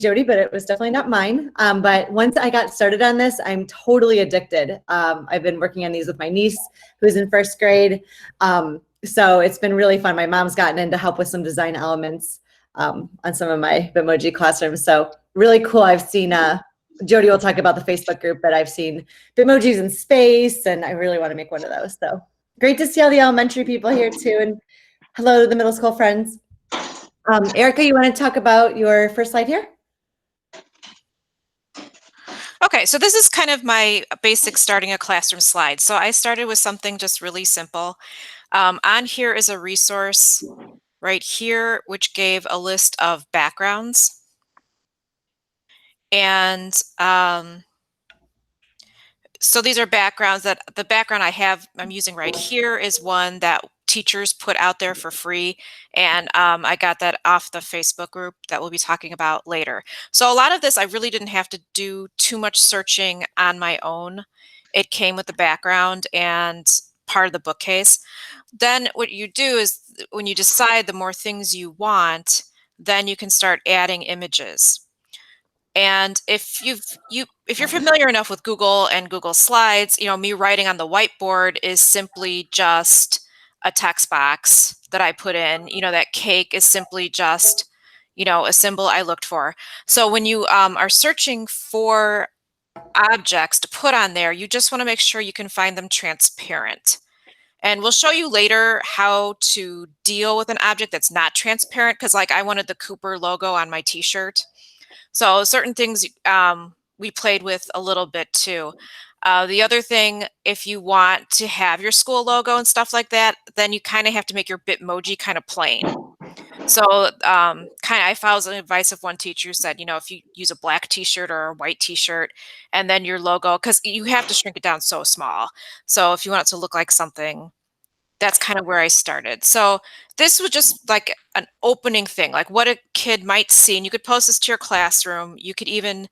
Jody, but it was definitely not mine. But once I got started on this, I'm totally addicted. I've been working on these with my niece who's in first grade. So it's been really fun. My mom's gotten in to help with some design elements on some of my Bitmoji classrooms. So really cool. I've seen, Jody will talk about the Facebook group, but I've seen Bitmojis in space, and I really want to make one of those. So great to see all the elementary people here too. And hello to the middle school friends. Erica, you want to talk about your first slide here? Okay, so this is kind of my basic starting a classroom slide. So I started with something just really simple. On here is a resource right here, which gave a list of backgrounds. And so these are backgrounds that the background I'm using right here is one that teachers put out there for free. And I got that off the Facebook group that we'll be talking about later. So a lot of this, I really didn't have to do too much searching on my own. It came with the background and part of the bookcase. Then what you do is when you decide the more things you want, then you can start adding images. And if you're familiar enough with Google and Google Slides, me writing on the whiteboard is simply just a text box that I put in. That cake is simply just, a symbol I looked for. So when you are searching for objects to put on there, you just want to make sure you can find them transparent. And we'll show you later how to deal with an object that's not transparent, because like I wanted the Cooper logo on my t-shirt. So certain things we played with a little bit too. The other thing, if you want to have your school logo and stuff like that, then you kind of have to make your Bitmoji kind of plain. So I followed the advice of one teacher who said, if you use a black t-shirt or a white t-shirt and then your logo, because you have to shrink it down so small. So if you want it to look like something, that's kind of where I started. So this was just like an opening thing, like what a kid might see. And you could post this to your classroom. You could even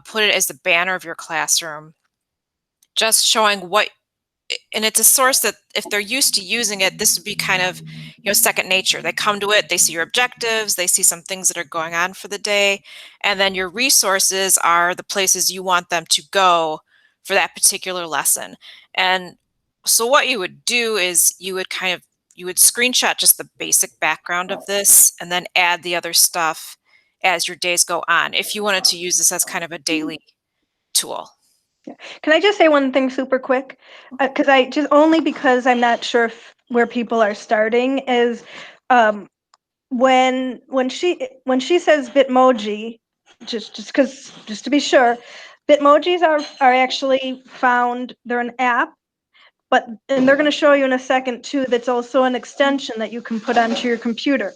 put it as the banner of your classroom, just showing and it's a source that if they're used to using it, this would be kind of, second nature. They come to it, they see your objectives, they see some things that are going on for the day. And then your resources are the places you want them to go for that particular lesson. And so what you would do is you would screenshot just the basic background of this and then add the other stuff as your days go on, if you wanted to use this as kind of a daily tool. Yeah. Can I just say one thing super quick? Because I'm not sure where people are starting is when she says Bitmoji, just to be sure, Bitmojis are actually found. They're an app. And they're going to show you in a second too, that's also an extension that you can put onto your computer.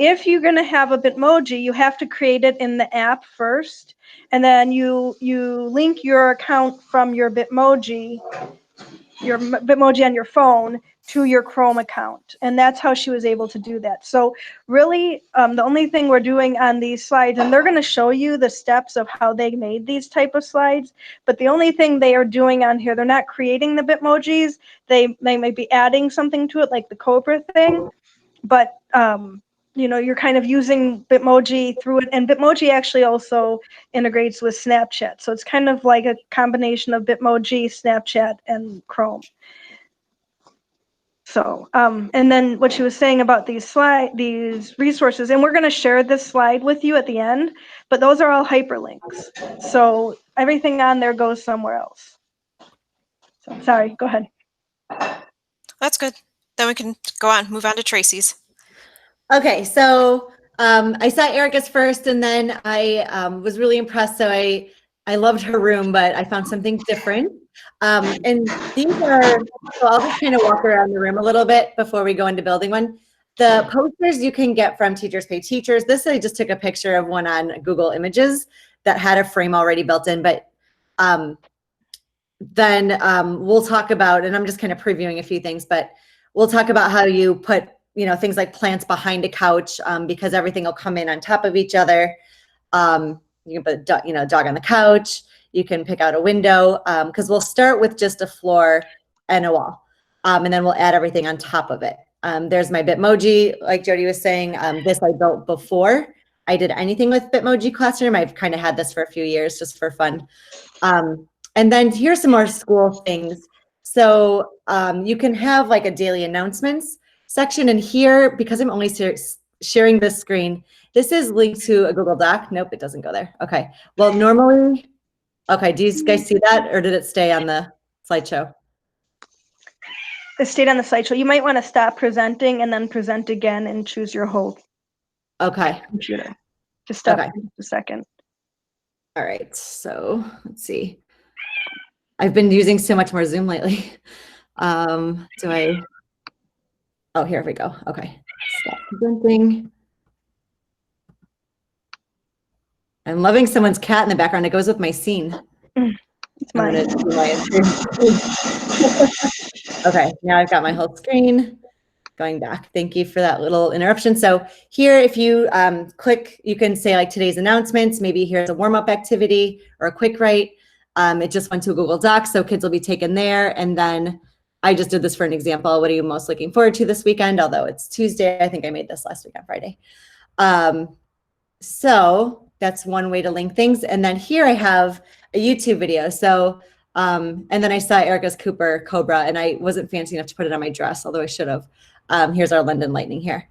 If you're going to have a Bitmoji, you have to create it in the app first, and then you link your account from your Bitmoji on your phone to your Chrome account. And that's how she was able to do that. So really, the only thing we're doing on these slides, and they're going to show you the steps of how they made these type of slides, but the only thing they are doing on here, they're not creating the Bitmojis. They might be adding something to it, like the Cobra thing, but you're kind of using Bitmoji through it. And Bitmoji actually also integrates with Snapchat. So it's kind of like a combination of Bitmoji, Snapchat, and Chrome. So, and then what she was saying about these resources, and we're going to share this slide with you at the end, but those are all hyperlinks. So everything on there goes somewhere else. So, sorry, go ahead. That's good. Then we can move on to Tracy's. Okay, so I saw Erica's first, and then I was really impressed. So I loved her room, but I found something different. And these are, so I'll just kind of walk around the room a little bit before we go into building one. The posters you can get from Teachers Pay Teachers. This, I just took a picture of one on Google Images that had a frame already built in, but then we'll talk about, and I'm just kind of previewing a few things, but we'll talk about how you put, things like plants behind a couch, because everything will come in on top of each other. You can put a dog on the couch. You can pick out a window, because we'll start with just a floor and a wall, and then we'll add everything on top of it. There's my Bitmoji, like Jody was saying. This I built before I did anything with Bitmoji Classroom. I've kind of had this for a few years just for fun. And then here's some more school things. So you can have like a daily announcements section, and here, because I'm only sharing this screen, this is linked to a Google Doc. Nope, it doesn't go there. Okay. Well, normally, okay, do you guys see that, or did it stay on the slideshow? It stayed on the slideshow. You might want to stop presenting and then present again and choose your whole computer. Just stop Okay. for a second. All right, so let's see. I've been using so much more Zoom lately. Oh, here we go. Okay, stop presenting. I'm loving someone's cat in the background. It goes with my scene. It's mine. Okay, now I've got my whole screen. Going back. Thank you for that little interruption. So here, if you click, you can say like today's announcements. Maybe here's a warm-up activity or a quick write. It just went to a Google Doc, so kids will be taken there. And then I just did this for an example. What are you most looking forward to this weekend? Although it's Tuesday, I think I made this last week on Friday. So that's one way to link things. And then here I have a YouTube video. So, and then I saw Erica's Cobra, and I wasn't fancy enough to put it on my dress, although I should have. Here's our London Lightning here.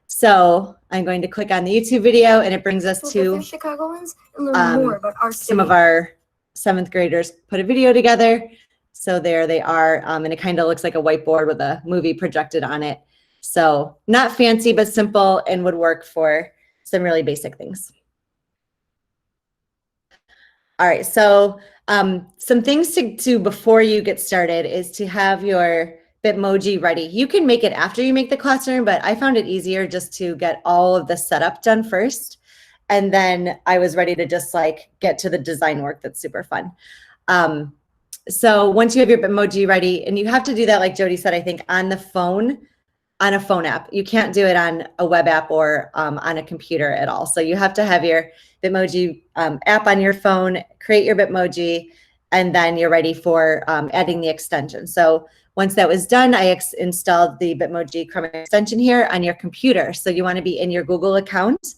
So I'm going to click on the YouTube video, and it brings us to Chicagoans and learn more about our city. Some of our 7th graders put a video together. So there they are, and it kind of looks like a whiteboard with a movie projected on it. So not fancy, but simple, and would work for some really basic things. All right, so some things to do before you get started is to have your Bitmoji ready. You can make it after you make the classroom, but I found it easier just to get all of the setup done first. And then I was ready to just like get to the design work that's super fun. So once you have your Bitmoji ready, and you have to do that, like Jody said, I think on the phone, on a phone app. You can't do it on a web app or on a computer at all. So you have to have your Bitmoji app on your phone, create your Bitmoji, and then you're ready for adding the extension. So once that was done, I installed the Bitmoji Chrome extension here on your computer. So you want to be in your Google account.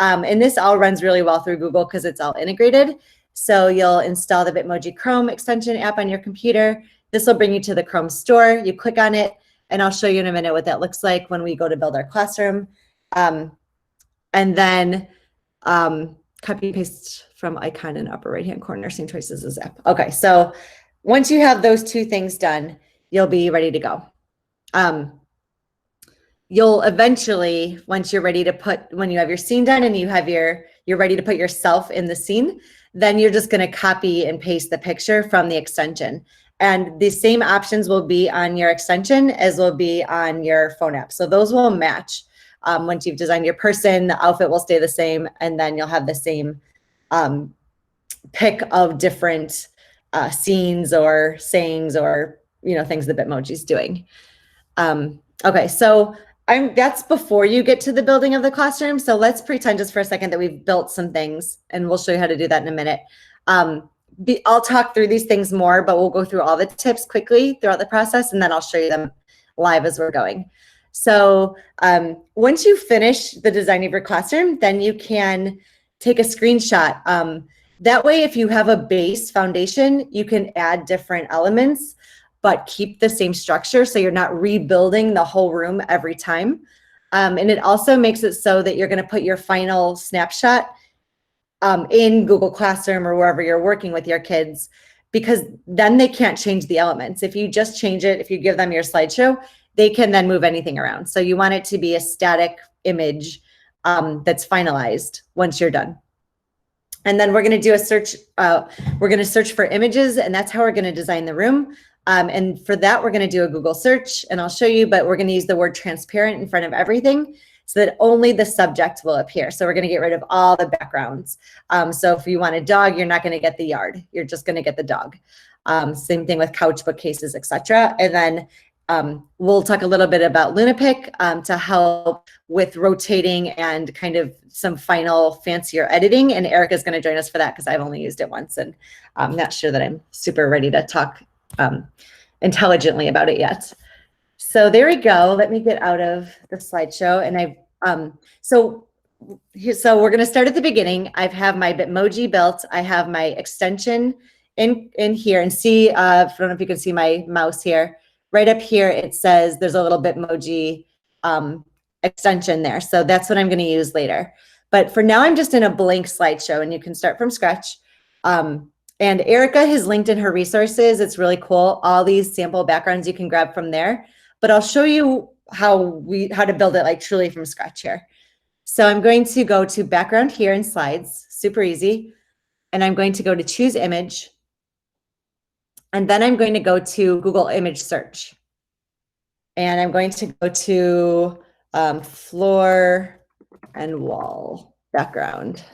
And this all runs really well through Google because it's all integrated. So you'll install the Bitmoji Chrome extension app on your computer. This will bring you to the Chrome store. You click on it, and I'll show you in a minute what that looks like when we go to build our classroom. And then copy paste from icon in upper right-hand corner, same choices as app. Okay, so once you have those two things done, you'll be ready to go. You'll eventually, once you're ready to when you have your scene done and you're ready to put yourself in the scene, then you're just gonna copy and paste the picture from the extension. And the same options will be on your extension as will be on your phone app. So those will match. Once you've designed your person, the outfit will stay the same, and then you'll have the same pick of different scenes or sayings or things the Bitmoji's doing. Okay, so that's before you get to the building of the classroom. So let's pretend just for a second that we've built some things, and we'll show you how to do that in a minute. I'll talk through these things more, but we'll go through all the tips quickly throughout the process, and then I'll show you them live as we're going. So once you finish the design of your classroom, then you can take a screenshot. That way, if you have a base foundation, you can add different elements, but keep the same structure so you're not rebuilding the whole room every time. And it also makes it so that you're going to put your final snapshot in Google Classroom or wherever you're working with your kids, because then they can't change the elements. If you just change it, if you give them your slideshow, they can then move anything around. So you want it to be a static image that's finalized once you're done. And then we're going to do a search. We're going to search for images, and that's how we're going to design the room. And for that, we're going to do a Google search, and I'll show you, but we're going to use the word transparent in front of everything so that only the subject will appear. So we're going to get rid of all the backgrounds. So if you want a dog, you're not going to get the yard. You're just going to get the dog. Same thing with couch, bookcases, etc. And then we'll talk a little bit about LunaPic to help with rotating and kind of some final fancier editing. And Erica's going to join us for that because I've only used it once, and I'm not sure that I'm super ready to talk intelligently about it yet. So there we go. Let me get out of the slideshow. And so so we're going to start at the beginning. I have my Bitmoji built. I have my extension in here, and see, I don't know if you can see my mouse here. Right up here, it says there's a little Bitmoji extension there. So that's what I'm going to use later. But for now, I'm just in a blank slideshow, and you can start from scratch. And Erica has linked in her resources. It's really cool. All these sample backgrounds you can grab from there. But I'll show you how to build it like truly from scratch here. So I'm going to go to background here in slides, super easy. And I'm going to go to choose image. And then I'm going to go to Google image search. And I'm going to go to floor and wall background.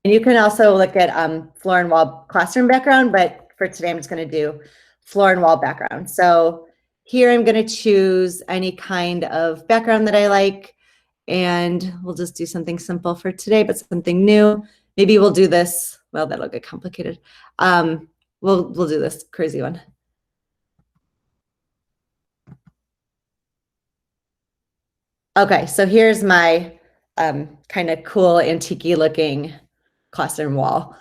And you can also look at floor and wall classroom background, but for today I'm just going to do floor and wall background. So here I'm going to choose any kind of background that I like, and we'll just do something simple for today, but something new. Maybe we'll do this. Well, that'll get complicated. We'll do this crazy one. Okay, so here's my kind of cool antique looking classroom wall.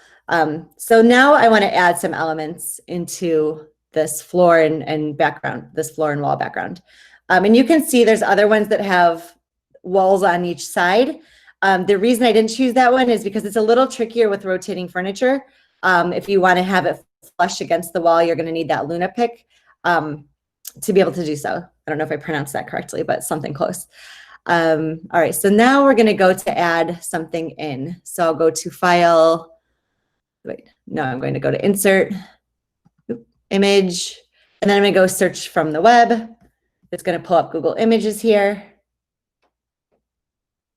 So now I want to add some elements into this floor and background, this floor and wall background. And you can see there's other ones that have walls on each side. The reason I didn't choose that one is because it's a little trickier with rotating furniture. If you want to have it flush against the wall, you're going to need that Luna pick to be able to do so. I don't know if I pronounced that correctly, but something close. All right, so now we're going to go to add something in. So I'll go to File. Wait, no, I'm going to go to Insert, Image, and then I'm going to go search from the web. It's going to pull up Google Images here.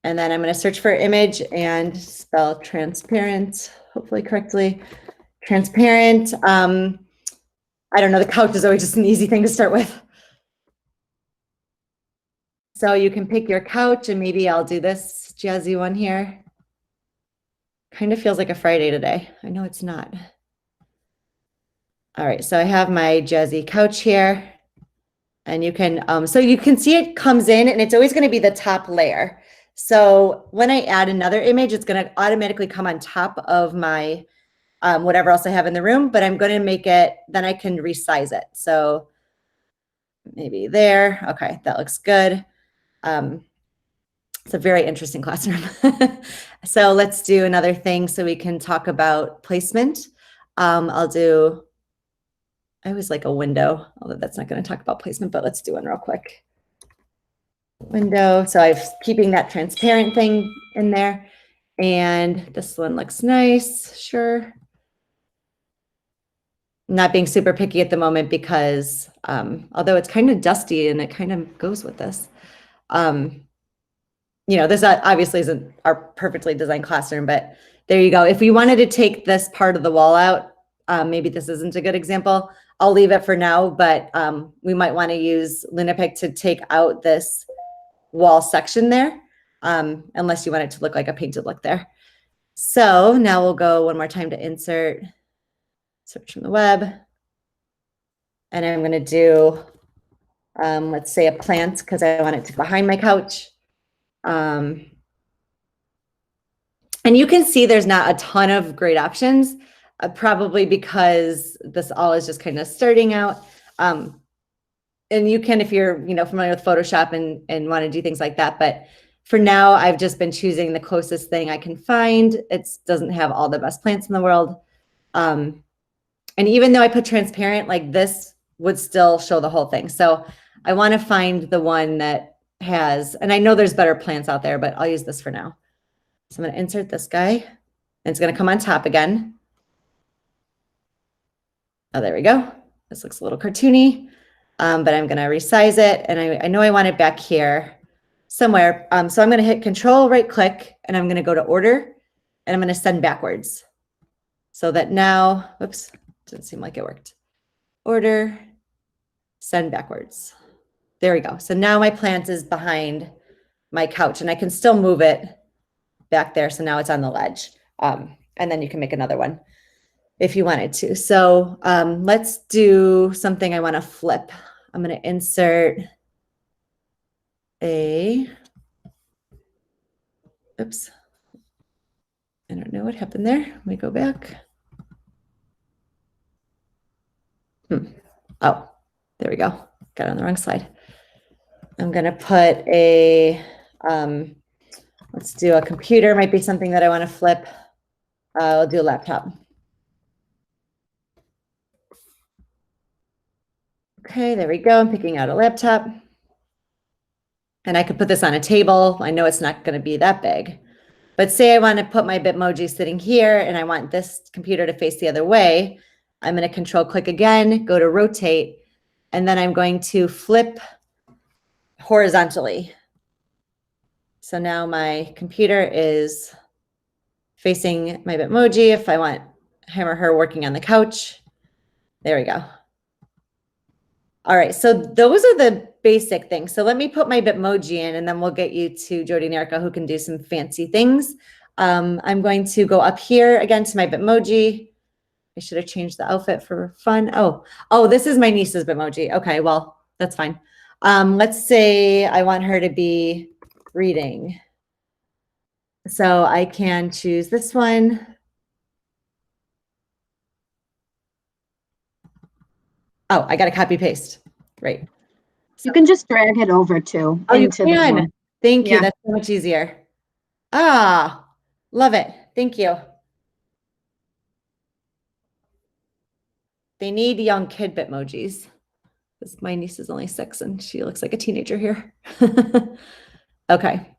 And then I'm going to search for image and spell transparent, hopefully correctly. Transparent. I don't know, the couch is always just an easy thing to start with. So you can pick your couch, and maybe I'll do this jazzy one here. Kind of feels like a Friday today. I know it's not. All right, so I have my jazzy couch here, and you can, so you can see it comes in, and it's always going to be the top layer. So when I add another image, it's going to automatically come on top of my whatever else I have in the room, but I'm going to make it, then I can resize it. So maybe there. Okay, that looks good. It's a very interesting classroom. So let's do another thing so we can talk about placement. I'll do, I always like a window, although that's not going to talk about placement, but let's do one real quick. Window. So I'm keeping that transparent thing in there. And this one looks nice. Sure. Not being super picky at the moment because although it's kind of dusty and it kind of goes with this. You know, this obviously isn't our perfectly designed classroom, but there you go. If we wanted to take this part of the wall out, maybe this isn't a good example. I'll leave it for now, but we might want to use LunaPick to take out this wall section there, unless you want it to look like a painted look there. So now we'll go one more time to insert, search from the web. And I'm going to do, let's say a plant because I want it to be behind my couch. And you can see there's not a ton of great options, probably because this all is just kind of starting out. And you can, if you're familiar with Photoshop and want to do things like that. But for now, I've just been choosing the closest thing I can find. It doesn't have all the best plants in the world. And even though I put transparent, like this would still show the whole thing. So I want to find the one that has, and I know there's better plants out there, but I'll use this for now. So I'm going to insert this guy, and it's going to come on top again. Oh, there we go. This looks a little cartoony, but I'm going to resize it, and I know I want it back here somewhere. So I'm going to hit Control right click, and I'm going to go to Order, and I'm going to send backwards. So that now, whoops, didn't seem like it worked. Order, send backwards. There we go. So now my plant is behind my couch, and I can still move it back there. So now it's on the ledge. And then you can make another one if you wanted to. So let's do something I want to flip. I'm going to insert a, oops. I don't know what happened there. Let me go back. Oh, there we go. Got it on the wrong slide. I'm going to put a, let's do a computer, might be something that I want to flip. I'll do a laptop. Okay, there we go. I'm picking out a laptop. And I could put this on a table. I know it's not going to be that big. But say I want to put my Bitmoji sitting here and I want this computer to face the other way. I'm going to control click again, go to rotate, and then I'm going to flip horizontally. So now my computer is facing my Bitmoji. If I want him or her working on the couch, there we go. All right, so those are the basic things. So let me put my Bitmoji in and then we'll get you to Jody and Erica who can do some fancy things. I'm going to go up here again to my Bitmoji. I should have changed the outfit for fun. Oh, this is my niece's Bitmoji. Okay, well, that's fine. Let's say I want her to be reading. So I can choose this one. Oh, I got to copy paste. Right. You can just drag it over too. Oh, you into the can. room. Thank you. Yeah. That's so much easier. Ah, love it. Thank you. They need young kid Bitmojis. Because my niece is only 6 and she looks like a teenager here. Okay.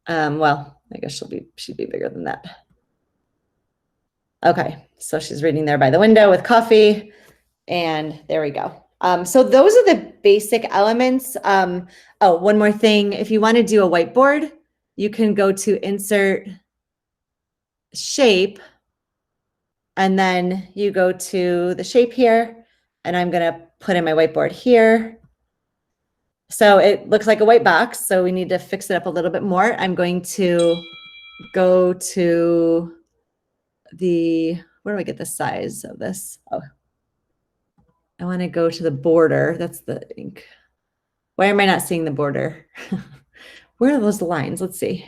Well, I guess she'd be bigger than that. Okay, so she's reading there by the window with coffee, and there we go. So those are the basic elements. Oh, one more thing. If you want to do a whiteboard, you can go to Insert, Shape, and then you go to the shape here, and I'm going to put in my whiteboard here. So it looks like a white box, so we need to fix it up a little bit more. I'm going to go to the, where do I get the size of this? Oh, I want to go to the border. That's the ink. Why am I not seeing the border? Where are those lines? Let's see.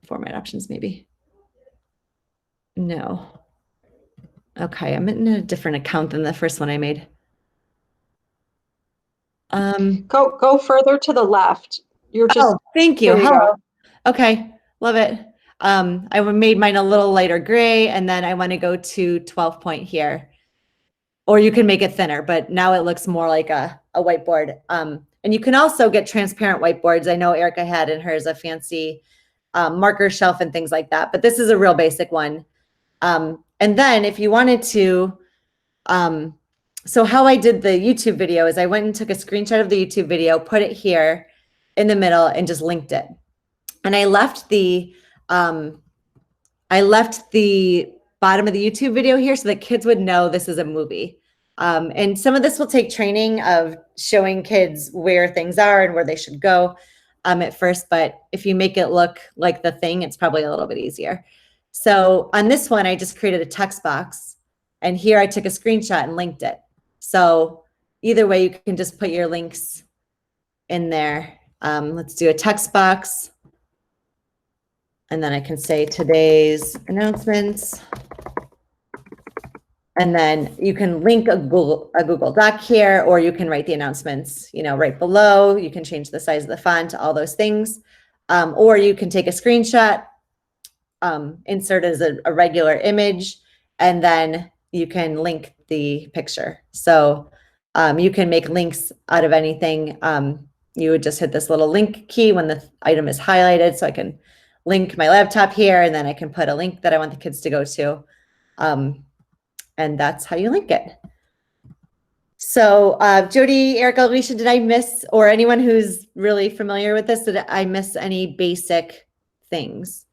Format options, maybe. No. Okay, I'm in a different account than the first one I made. Go further to the left. You're just. Oh, thank you. There you Hello. go. Okay, love it. I made mine a little lighter gray, and then I want to go to 12 point here. Or you can make it thinner, but now it looks more like a whiteboard. And you can also get transparent whiteboards. I know Erica had in hers a fancy marker shelf and things like that, but this is a real basic one. And then if you wanted to, so how I did the YouTube video is I went and took a screenshot of the YouTube video, put it here in the middle and just linked it. And I left the bottom of the YouTube video here so that kids would know this is a movie. And some of this will take training of showing kids where things are and where they should go at first. But if you make it look like the thing, it's probably a little bit easier. So on this one, I just created a text box. And here I took a screenshot and linked it. So either way, you can just put your links in there. Let's do a text box. And then I can say today's announcements. And then you can link a Google Doc here, or you can write the announcements, right below. You can change the size of the font, all those things. Or you can take a screenshot, insert as a regular image, and then you can link the picture. So you can make links out of anything. You would just hit this little link key when the item is highlighted. So I can link my laptop here, and then I can put a link that I want the kids to go to. And that's how you link it. So Jody, Erica, Alicia, did I miss, or anyone who's really familiar with this, did I miss any basic things?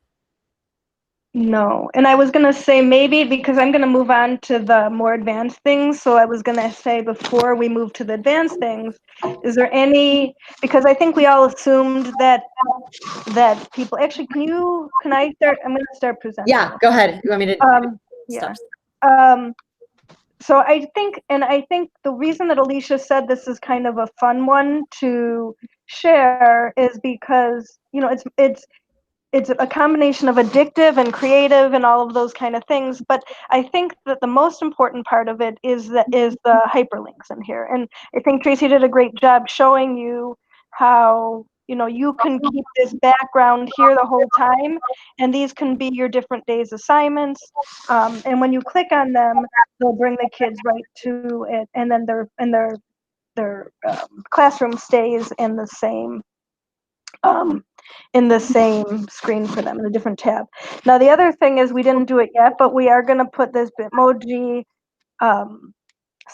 No, and I was gonna say maybe because I'm gonna move on to the more advanced things. So I was gonna say before we move to the advanced things, is there any, because I think we all assumed that people, actually, can I start? I'm gonna start presenting. Yeah, go ahead. You want me to? Yeah. So I think the reason that Alicia said this is kind of a fun one to share is because, it's a combination of addictive and creative and all of those kind of things. But I think that the most important part of it is the hyperlinks in here. And I think Tracy did a great job showing you how, you know, you can keep this background here the whole time, and these can be your different days assignments. And when you click on them, they'll bring the kids right to it, and then their classroom stays in the same screen for them in a different tab. Now the other thing is, we didn't do it yet, but we are going to put this Bitmoji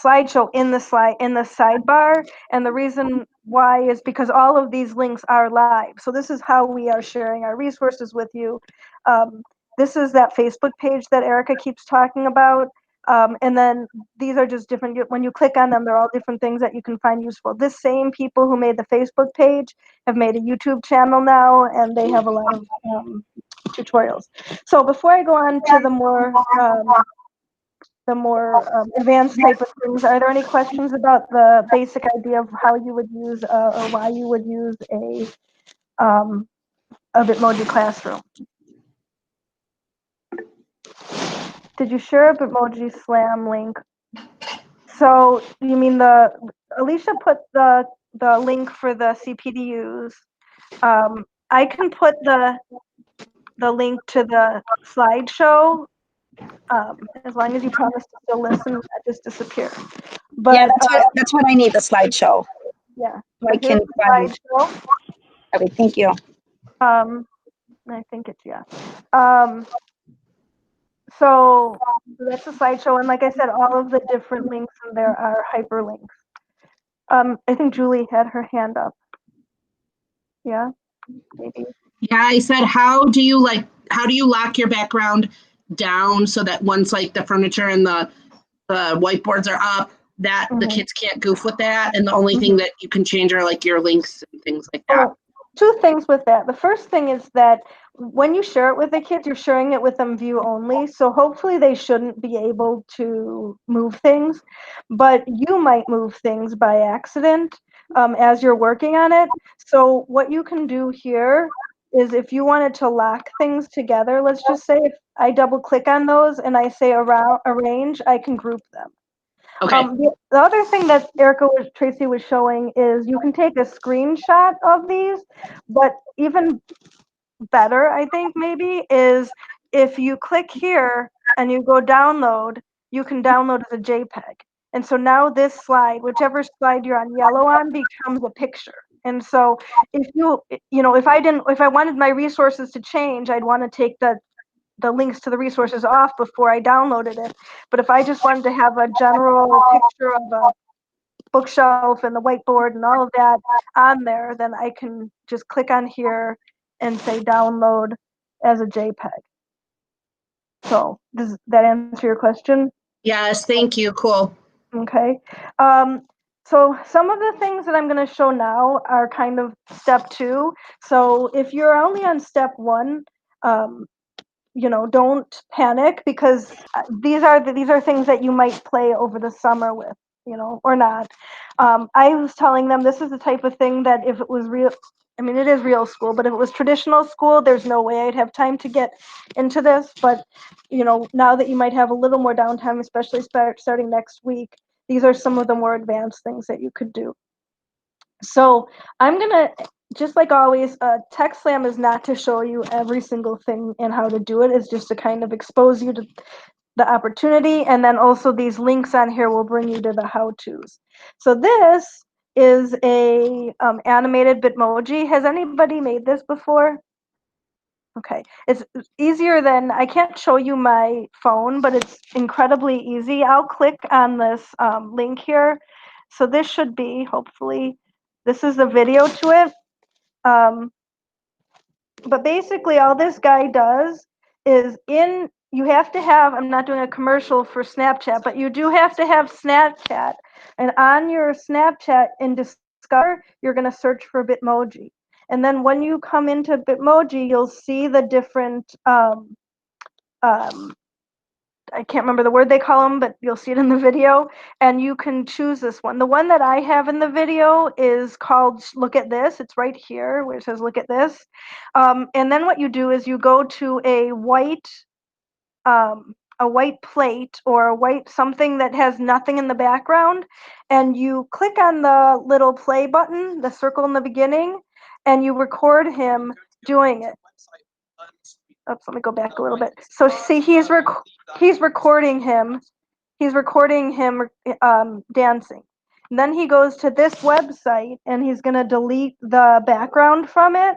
slideshow in the sidebar, and the reason why is because all of these links are live. So this is how we are sharing our resources with you. This is that Facebook page that Erica keeps talking about. And then these are just different, when you click on them, they're all different things that you can find useful. This same people who made the Facebook page have made a YouTube channel now, and they have a lot of tutorials. So before I go on to the more advanced type of things, are there any questions about the basic idea of how you would use or why you would use a Bitmoji classroom? Did you share a Bitmoji Slam link? So you mean Alicia put the link for the CPDUs. I can put the link to the slideshow, as long as you promise to still listen, not just disappear. But Yeah, that's what I need, the slideshow. yeah, So I can here's the find. slideshow. Okay, thank you. I think it's, yeah. So that's the slideshow, and like I said, all of the different links in there are hyperlinks. I think Julie had her hand up. Yeah, maybe. Yeah, I said, how do you lock your background down so that once like the furniture and the whiteboards are up, that the kids can't goof with that, and the only thing that you can change are like your links and things like that. Oh, two things with that. The first thing is that when you share it with the kids, you're sharing it with them view only. So hopefully they shouldn't be able to move things, but you might move things by accident as you're working on it. So what you can do here is, if you wanted to lock things together, let's just say if I double click on those and I say arrange, I can group them. Okay. The other thing that Tracy was showing is you can take a screenshot of these, but even better, I think maybe, is if you click here and you go download, you can download as a JPEG. And so now this slide, whichever slide you're on yellow on, becomes a picture. And so if if I wanted my resources to change, I'd want to take the links to the resources off before I downloaded it. But if I just wanted to have a general picture of a bookshelf and the whiteboard and all of that on there, then I can just click on here and say download as a JPEG. So does that answer your question? Yes, thank you. Cool. Okay. So some of the things that I'm going to show now are kind of step 2. So if you're only on step 1, don't panic, because these are things that you might play over the summer with, or not. I was telling them this is the type of thing that if it was real, I mean, it is real school, but if it was traditional school, there's no way I'd have time to get into this. But, now that you might have a little more downtime, especially starting next week, these are some of the more advanced things that you could do. So I'm going to, just like always, TechSlam is not to show you every single thing and how to do it. It's just to kind of expose you to the opportunity. And then also these links on here will bring you to the how-tos. So this is a animated Bitmoji. Has anybody made this before? Okay, it's easier than, I can't show you my phone, but it's incredibly easy. I'll click on this link here. So this should be, hopefully, this is the video to it. But basically all this guy does is you have to have, I'm not doing a commercial for Snapchat, but you do have to have Snapchat. And on your Snapchat in Discover, you're going to search for Bitmoji. And then when you come into Bitmoji, you'll see the different, I I can't remember the word they call them, but you'll see it in the video. And you can choose this one. The one that I have in the video is called Look at This. It's right here where it says Look at This. And then what you do is you go to a white plate or a white something that has nothing in the background, and you click on the little play button, the circle in the beginning, and you record him doing it. Oops, let me go back a little bit. So see, he's recording him. He's recording him dancing. And then he goes to this website, and he's going to delete the background from it,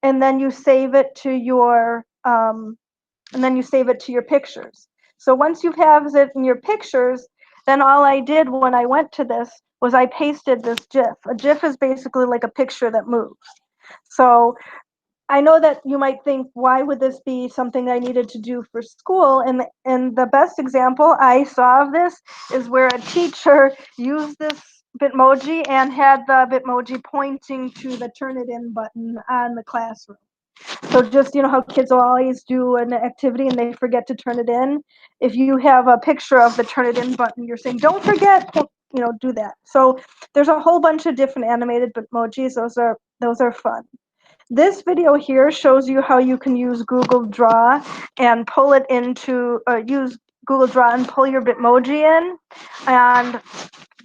and then you save it to your pictures. So once you have it in your pictures, then all I did when I went to this was I pasted this GIF. A GIF is basically like a picture that moves. So I know that you might think, why would this be something I needed to do for school? And the best example I saw of this is where a teacher used this Bitmoji and had the Bitmoji pointing to the turn it in button on the classroom. So just, you know how kids will always do an activity and they forget to turn it in? If you have a picture of the turn it in button, you're saying, don't forget, do that. So there's a whole bunch of different animated Bitmojis. Those are fun. This video here shows you how you can use Google Draw and pull it into, use Google Draw and pull your Bitmoji in and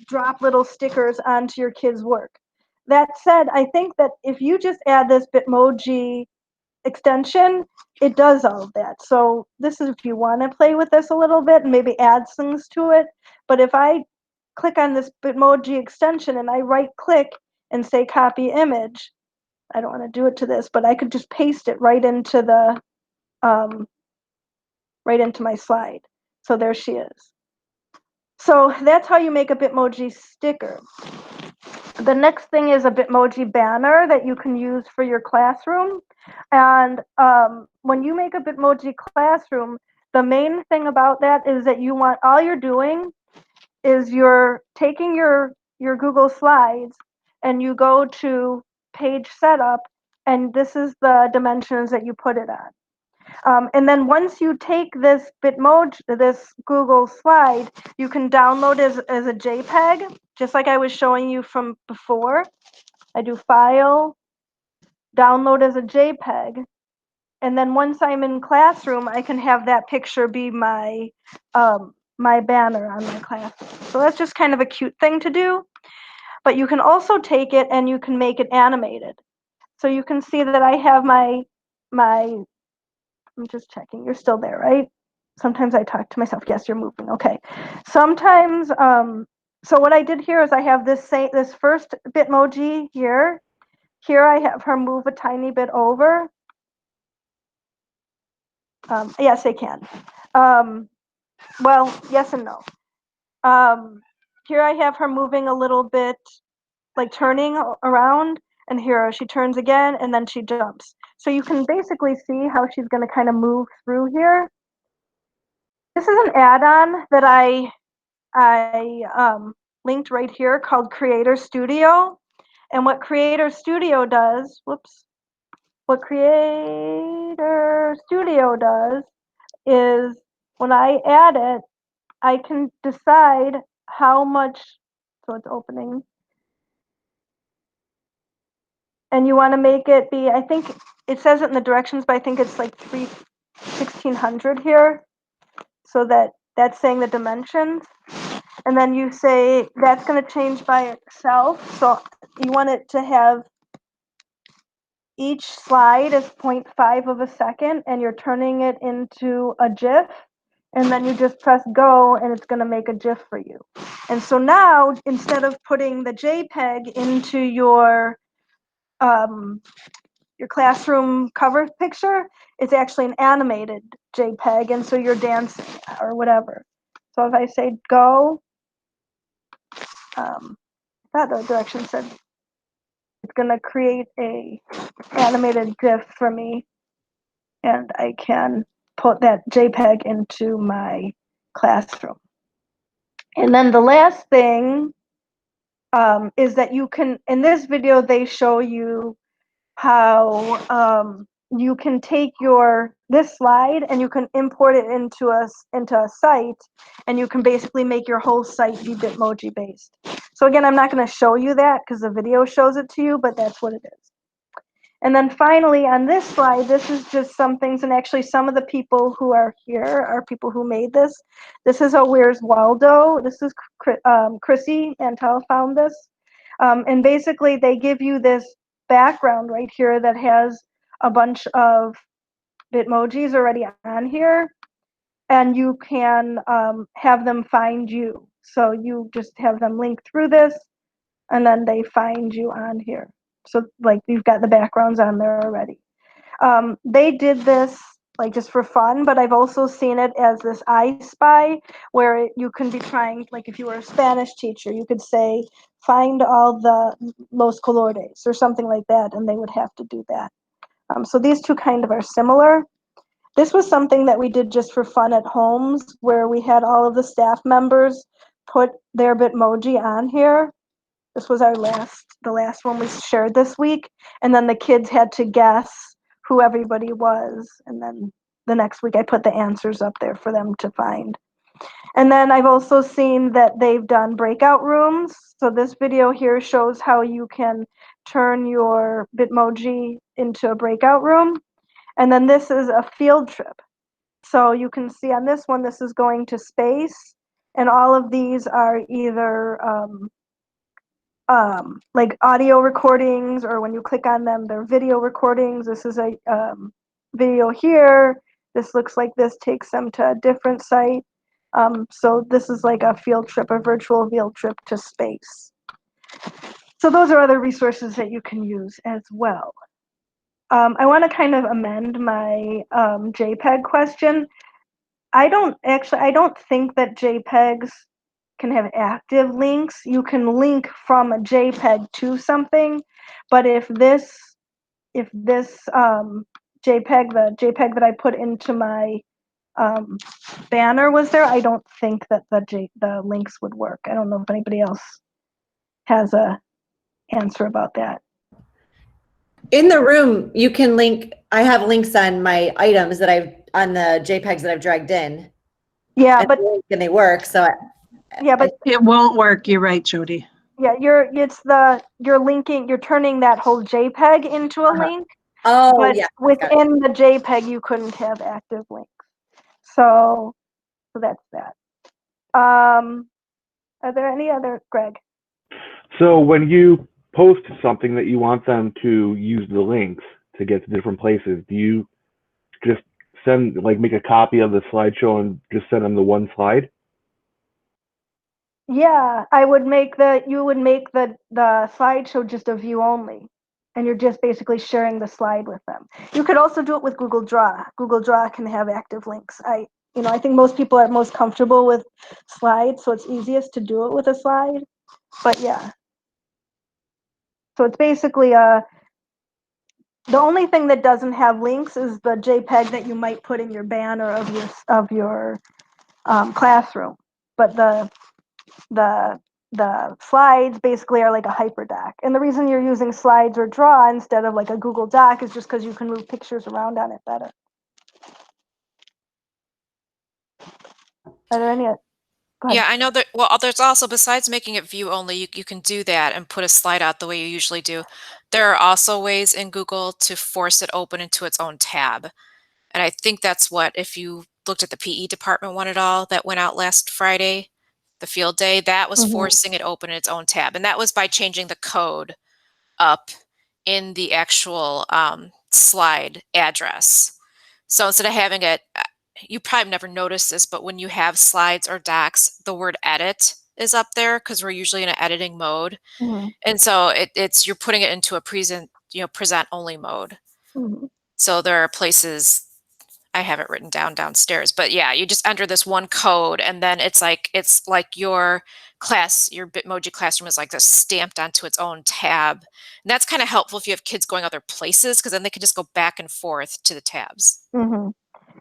drop little stickers onto your kids' work. That said, I think that if you just add this Bitmoji extension, it does all of that. So this is if you want to play with this a little bit and maybe add things to it. But if I click on this Bitmoji extension and I right click and say copy image, I don't want to do it to this, but I could just paste it right into the right into my slide. So there she is. So that's how you make a Bitmoji sticker. The next thing is a Bitmoji banner that you can use for your classroom. And when you make a Bitmoji classroom, the main thing about that is that you want, all you're doing is you're taking your Google Slides and you go to page setup, and this is the dimensions that you put it on. And then once you take this Bitmoji, this Google slide, you can download as a JPEG, just like I was showing you from before. I do File, Download as a JPEG, and then once I'm in classroom, I can have that picture be my my banner on my classroom. So that's just kind of a cute thing to do. But you can also take it and you can make it animated. So you can see that I have my I'm just checking. You're still there, right? Sometimes I talk to myself. Yes, you're moving. Okay. Sometimes, so what I did here is I have this first Bitmoji here. Here I have her move a tiny bit over. Yes, I can. Well, yes and no. Here I have her moving a little bit, like turning around, and here she turns again, and then she jumps. So you can basically see how she's going to kind of move through here. This is an add-on that I linked right here called Creator Studio. And what Creator Studio does, is when I add it, I can decide how much, so it's opening. And you want to make it be, I think it says it in the directions, but I think it's like 1600 here. So that's saying the dimensions. And then you say that's going to change by itself. So you want it to have each slide is 0.5 of a second, and you're turning it into a GIF. And then you just press go, and it's going to make a GIF for you. And so now, instead of putting the JPEG into your classroom cover picture, it's actually an animated JPEG, and so you're dancing or whatever. So if I say go, I thought the direction said it's going to create a animated GIF for me, and I can put that JPEG into my classroom. And then the last thing is that you can, in this video, they show you how you can take this slide and you can import it into a site, and you can basically make your whole site be Bitmoji based. So again, I'm not going to show you that because the video shows it to you, but that's what it is. And then finally on this slide, this is just some things, and actually some of the people who are here are people who made this. This is a Where's Waldo. This is Chrissy Antel found this. And basically they give you this background right here that has a bunch of Bitmojis already on here, and you can have them find you. So you just have them link through this, and then they find you on here. So like you've got the backgrounds on there already. They did this like just for fun, but I've also seen it as this I Spy, where you can be trying, like if you were a Spanish teacher, you could say, find all the los colores or something like that, and they would have to do that. So these two kind of are similar. This was something that we did just for fun at homes, where we had all of the staff members put their Bitmoji on here. This was the last one we shared this week. And then the kids had to guess who everybody was. And then the next week I put the answers up there for them to find. And then I've also seen that they've done breakout rooms. So this video here shows how you can turn your Bitmoji into a breakout room. And then this is a field trip. So you can see on this one, this is going to space. And all of these are either like audio recordings, or when you click on them, they're video recordings. This is a video here. This looks like this takes them to a different site. So this is like a field trip, a virtual field trip to space. So those are other resources that you can use as well. I want to kind of amend my JPEG question. I don't think that JPEGs can have active links. You can link from a JPEG to something, but if this JPEG, the JPEG that I put into my banner was there, I don't think that the links would work. I don't know if anybody else has a answer about that. In the room, you can link. I have links on my items on the JPEGs that I've dragged in. Yeah, and but they work. So yeah, but it won't work. You're right, Jody. yeah, you're linking, you're turning that whole JPEG into a link. Oh, but yeah. Within the JPEG, you couldn't have active links. So that's that. Are there any other, Greg? So when you post something that you want them to use the links to get to different places, do you just make a copy of the slideshow and just send them the one slide? Yeah, you would make the slideshow just a view only, and you're just basically sharing the slide with them. You could also do it with Google Draw. Google Draw can have active links. I think most people are most comfortable with slides, so it's easiest to do it with a slide. But yeah, so it's basically the only thing that doesn't have links is the JPEG that you might put in your banner of your classroom. But the slides basically are like a hyperdoc. And the reason you're using slides or draw instead of like a Google Doc is just because you can move pictures around on it better. Are there any? Yeah, I know that. Well, there's also, besides making it view only, you can do that and put a slide out the way you usually do. There are also ways in Google to force it open into its own tab. And I think that's what, if you looked at the PE department one at all that went out last Friday, the field day, that was forcing it open in its own tab. And that was by changing the code up in the actual slide address. So instead of having it, you probably never noticed this, but when you have slides or docs, the word edit is up there because we're usually in an editing mode. And so you're putting it into a present only mode. So there are places, I have it written down downstairs, but yeah, you just enter this one code, and then it's like your Bitmoji classroom is like this stamped onto its own tab. And that's kind of helpful if you have kids going other places, because then they can just go back and forth to the tabs.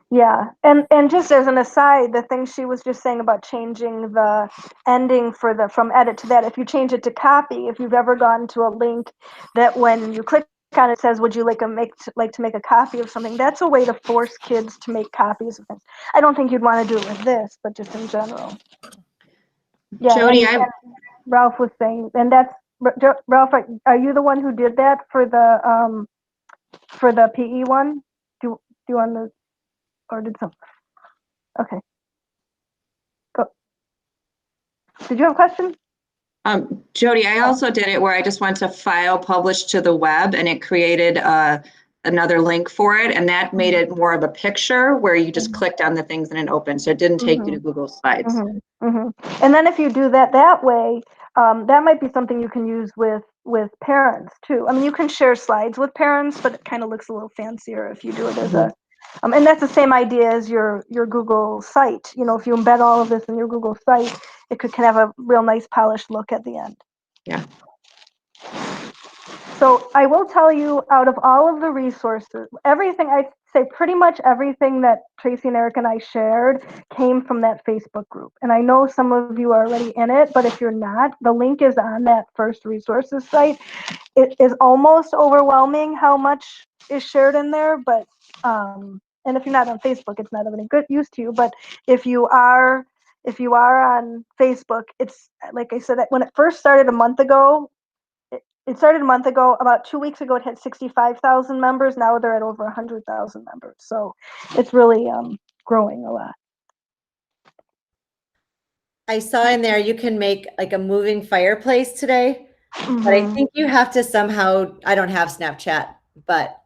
Yeah, and just as an aside, the thing she was just saying about changing the ending from edit to that, if you change it to copy, if you've ever gone to a link that when you click on it says, would you like to make a copy of something? That's a way to force kids to make copies of things. I don't think you'd want to do it with this, but just in general. Yeah, Jody, and Ralph was saying, and that's, Ralph, are you the one who did that for the PE one? Do you want to, or did some? Okay. Go. Did you have a question? Jody, I also did it where I just went to file, publish to the web, and it created another link for it, and that made it more of a picture where you just clicked on the things and it opened, so it didn't take you to Google Slides. And then if you do that way, that might be something you can use with parents too. I mean, you can share slides with parents, but it kind of looks a little fancier if you do it as a, and that's the same idea as your Google site. You know, if you embed all of this in your Google site, it can have a real nice polished look at the end. Yeah. So I will tell you, out of all of the resources, everything, I'd say pretty much everything that Tracy and Eric and I shared came from that Facebook group. And I know some of you are already in it, but if you're not, the link is on that first resources site. It is almost overwhelming how much is shared in there, but, and if you're not on Facebook, it's not of any good use to you. But if you are on Facebook, it's, like I said, when it first started a month ago, it started a month ago. About 2 weeks ago, it had 65,000 members. Now they're at over 100,000 members. So it's really growing a lot. I saw in there you can make like a moving fireplace today, but I think you have to somehow, I don't have Snapchat, but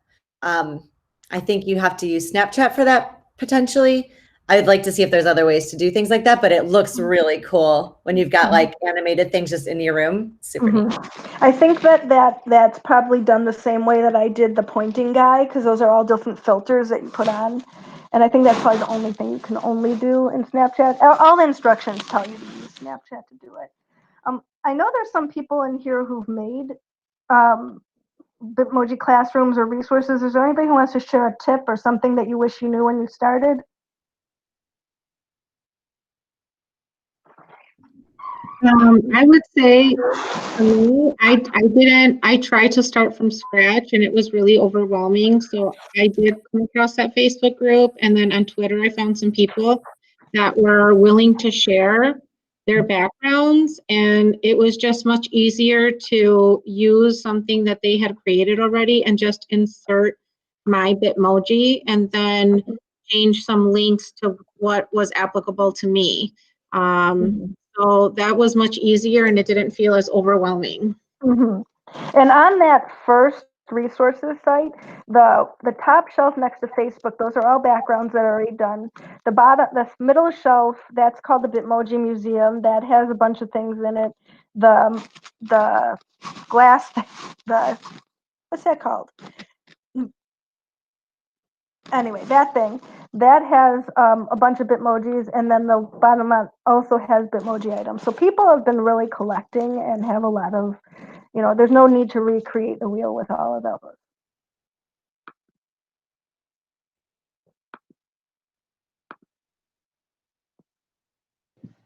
I think you have to use Snapchat for that potentially. I'd like to see if there's other ways to do things like that, but it looks really cool when you've got like animated things just in your room. Super neat. I think that's probably done the same way that I did the pointing guy, because those are all different filters that you put on. And I think that's probably the only thing you can only do in Snapchat. All the instructions tell you to use Snapchat to do it. I know there's some people in here who've made Bitmoji classrooms or resources. Is there anybody who wants to share a tip or something that you wish you knew when you started? I would say for me, I tried to start from scratch and it was really overwhelming. So I did come across that Facebook group, and then on Twitter, I found some people that were willing to share their backgrounds, and it was just much easier to use something that they had created already and just insert my Bitmoji and then change some links to what was applicable to me. So that was much easier and it didn't feel as overwhelming. And on that first resources site, the top shelf next to Facebook, those are all backgrounds that are already done. The middle shelf, that's called the Bitmoji Museum. That has a bunch of things in it. The glass, what's that called? Anyway, that thing, that has a bunch of Bitmojis, and then the bottom one also has Bitmoji items. So people have been really collecting and have a lot of, there's no need to recreate the wheel with all of those.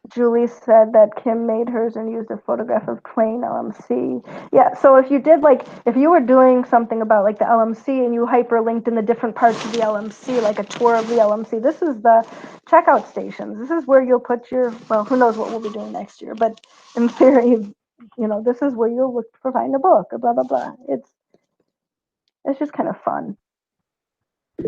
Julie said that Kim made hers and used a photograph of plain LMC. Yeah, so if you were doing something about like the LMC and you hyperlinked in the different parts of the LMC, like a tour of the LMC, this is the checkout stations. This is where you'll put well, who knows what we'll be doing next year, but in theory, this is where you'll look for find a book or blah, blah, blah. It's just kind of fun.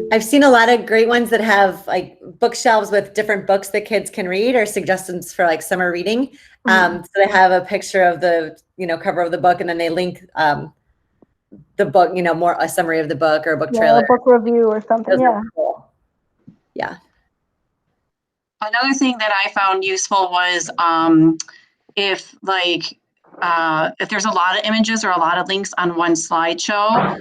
I've seen a lot of great ones that have like bookshelves with different books that kids can read or suggestions for like summer reading. So they have a picture of the, cover of the book, and then they link the book, more a summary of the book or a book trailer. A book review or something. Those Yeah. are cool. Yeah. Another thing that I found useful was if there's a lot of images or a lot of links on one slideshow,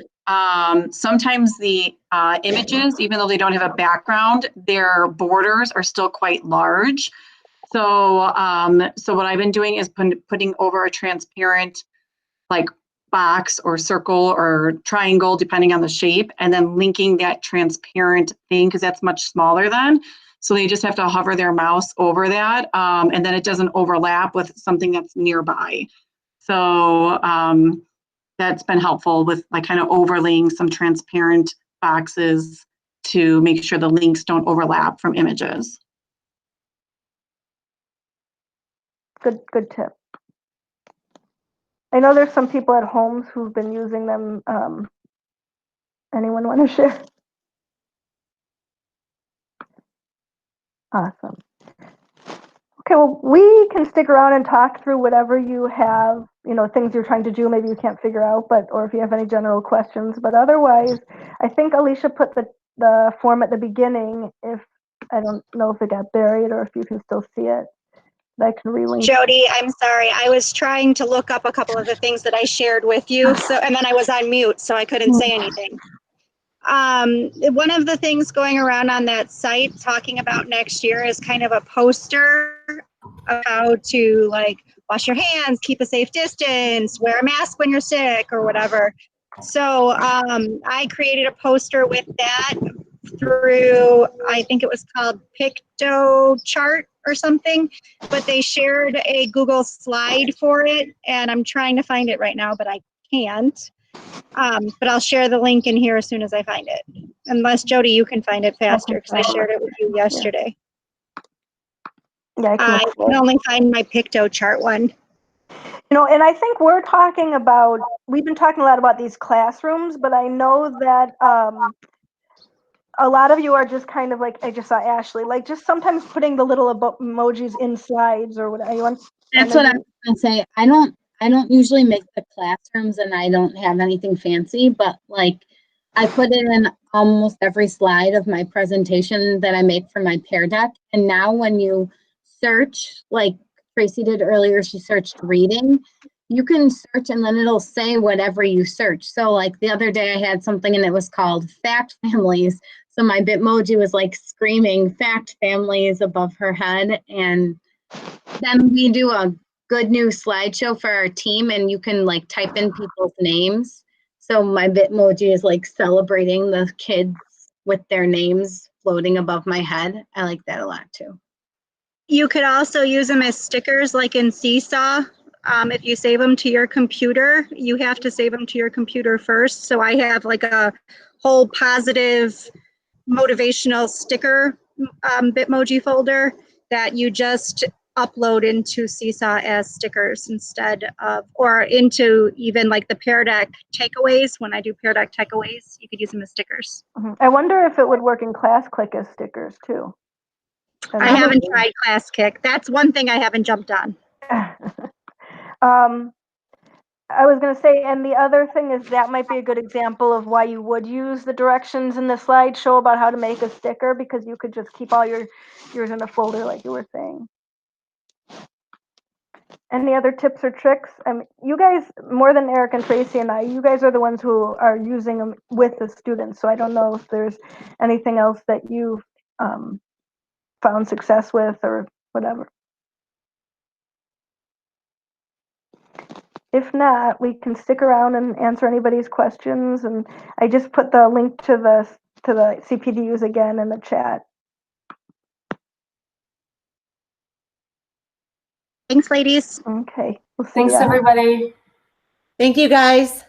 sometimes the images, even though they don't have a background, their borders are still quite large. So what I've been doing is putting over a transparent like box or circle or triangle, depending on the shape, and then linking that transparent thing because that's much smaller then. So they just have to hover their mouse over that, and then it doesn't overlap with something that's nearby. So that's been helpful with like kind of overlaying some transparent boxes to make sure the links don't overlap from images. Good tip. I know there's some people at homes who've been using them. Anyone want to share? Awesome. Okay, well, we can stick around and talk through whatever you have, things you're trying to do, maybe you can't figure out, or if you have any general questions. But otherwise, I think Alicia put the form at the beginning. If I don't know if it got buried or if you can still see it. I can relink. Jody, I'm sorry. I was trying to look up a couple of the things that I shared with you. And then I was on mute, so I couldn't say anything. One of the things going around on that site talking about next year is kind of a poster of how to like wash your hands, keep a safe distance, wear a mask when you're sick or whatever. So I created a poster with that through, I think it was called PictoChart or something, but they shared a Google slide for it, and I'm trying to find it right now, but I can't. But I'll share the link in here as soon as I find it. Unless, Jody, you can find it faster, because I shared it with you yesterday. Yeah, I can only find my PictoChart one. And I think we've been talking a lot about these classrooms, but I know that a lot of you are just kind of like, I just saw Ashley, like just sometimes putting the little emojis in slides or whatever. That's what I was gonna say. I don't usually make the classrooms, and I don't have anything fancy, but like I put it in almost every slide of my presentation that I make for my Pear Deck. And now when you search, like Tracy did earlier, she searched reading, you can search and then it'll say whatever you search. So like the other day I had something and it was called fact families. So my Bitmoji was like screaming fact families above her head. And then we do a good new slideshow for our team, and you can like type in people's names. So my Bitmoji is like celebrating the kids with their names floating above my head. I like that a lot too. You could also use them as stickers like in Seesaw. If you save them to your computer, you have to save them to your computer first. So I have like a whole positive motivational sticker Bitmoji folder that you just upload into Seesaw as stickers instead of, or into even like the Pear Deck takeaways. When I do Pear Deck takeaways, you could use them as stickers. I wonder if it would work in ClassClick as stickers too. I haven't tried ClassKick. That's one thing I haven't jumped on. I was going to say, and the other thing is that might be a good example of why you would use the directions in the slideshow about how to make a sticker, because you could just keep all yours in a folder like you were saying. Any other tips or tricks? You guys, more than Eric and Tracy and I, you guys are the ones who are using them with the students. So I don't know if there's anything else that you've found success with or whatever. If not, we can stick around and answer anybody's questions. And I just put the link to the CPDUs again in the chat. Thanks, ladies. Okay. We'll see Thanks, ya. everybody. Thank you, guys.